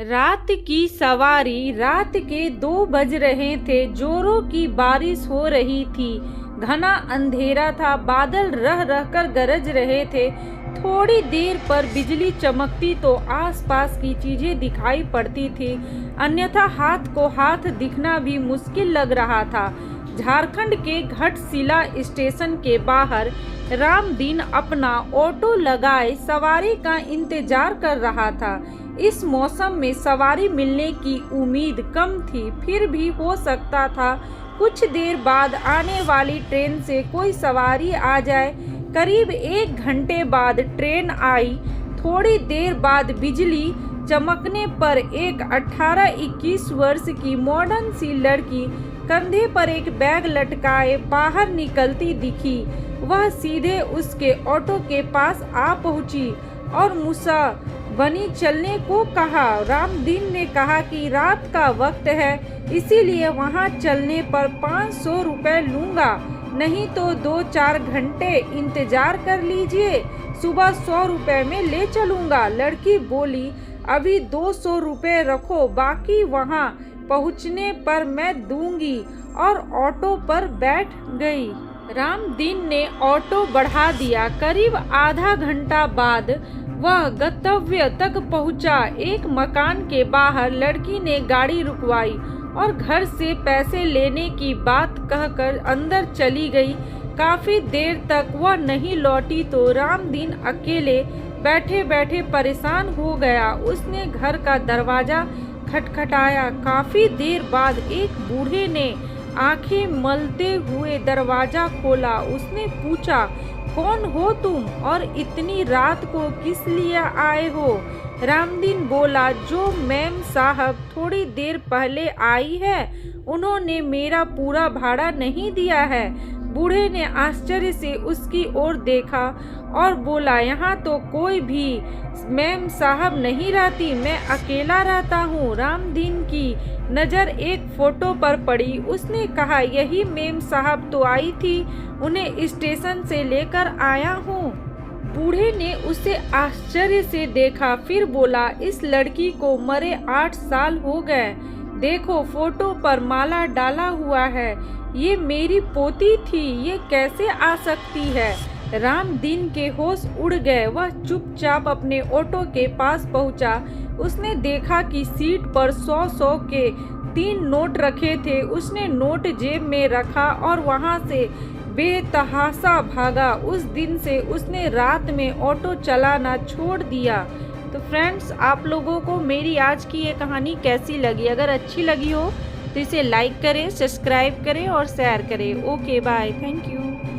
रात की सवारी। रात के 2 बज रहे थे। जोरों की बारिश हो रही थी। घना अंधेरा था। बादल रह रहकर गरज रहे थे। थोड़ी देर पर बिजली चमकती तो आसपास की चीजें दिखाई पड़ती थी, अन्यथा हाथ को हाथ दिखना भी मुश्किल लग रहा था। झारखंड के घाटशिला स्टेशन के बाहर रामदीन अपना ऑटो लगाए सवारी का इंतजार कर रहा था। इस मौसम में सवारी मिलने की उम्मीद कम थी, फिर भी हो सकता था कुछ देर बाद आने वाली ट्रेन से कोई सवारी आ जाए। करीब 1 घंटे बाद ट्रेन आई। थोड़ी देर बाद बिजली चमकने पर एक 18-21 वर्ष की मॉडर्न सी लड़की कंधे पर एक बैग लटकाए बाहर निकलती दिखी। वह सीधे उसके ऑटो के पास आ पहुंची और मुसा बनी चलने को कहा। रामदीन ने कहा कि रात का वक्त है, इसीलिए वहां चलने पर 500 रुपए लूंगा, नहीं तो 2-4 घंटे इंतजार कर लीजिए, सुबह 100 रुपए में ले चलूंगा। लड़की बोली, अभी 200 रुपए रखो, बाकी वहां पहुंचने पर मैं दूंगी, और ऑटो पर बैठ गई। रामदीन ने ऑटो बढ़ा दिया। करीब आधा घंटा बाद वह गंतव्य तक पहुंचा। एक मकान के बाहर लड़की ने गाड़ी रुकवाई और घर से पैसे लेने की बात कहकर अंदर चली गई। काफी देर तक वह नहीं लौटी तो रामदीन अकेले बैठे बैठे परेशान हो गया। उसने घर का दरवाजा खटखटाया। काफी देर बाद एक बूढ़े ने आंखें मलते हुए दरवाजा खोला। उसने पूछा, कौन हो तुम और इतनी रात को किस लिए आए हो? रामदीन बोला, जो मैम साहब थोड़ी देर पहले आई है, उन्होंने मेरा पूरा भाड़ा नहीं दिया है। बूढ़े ने आश्चर्य से उसकी ओर देखा और बोला, यहाँ तो कोई भी मैम साहब नहीं रहती, मैं अकेला रहता हूँ। रामदीन की नज़र एक फोटो पर पड़ी। उसने कहा, यही मैम साहब तो आई थी, उन्हें स्टेशन से लेकर आया हूँ। बूढ़े ने उसे आश्चर्य से देखा, फिर बोला, इस लड़की को मरे 8 साल हो गए। देखो फोटो पर माला डाला हुआ है, ये मेरी पोती थी, ये कैसे आ सकती है? रामदीन के होश उड़ गए। वह चुपचाप अपने ऑटो के पास पहुंचा। उसने देखा कि सीट पर 100-100 के 3 नोट रखे थे। उसने नोट जेब में रखा और वहां से बेतहाशा भागा। उस दिन से उसने रात में ऑटो चलाना छोड़ दिया। तो फ्रेंड्स, आप लोगों को मेरी आज की ये कहानी कैसी लगी? अगर अच्छी लगी हो तो इसे लाइक करें, सब्सक्राइब करें और शेयर करें। Okay bye, thank you.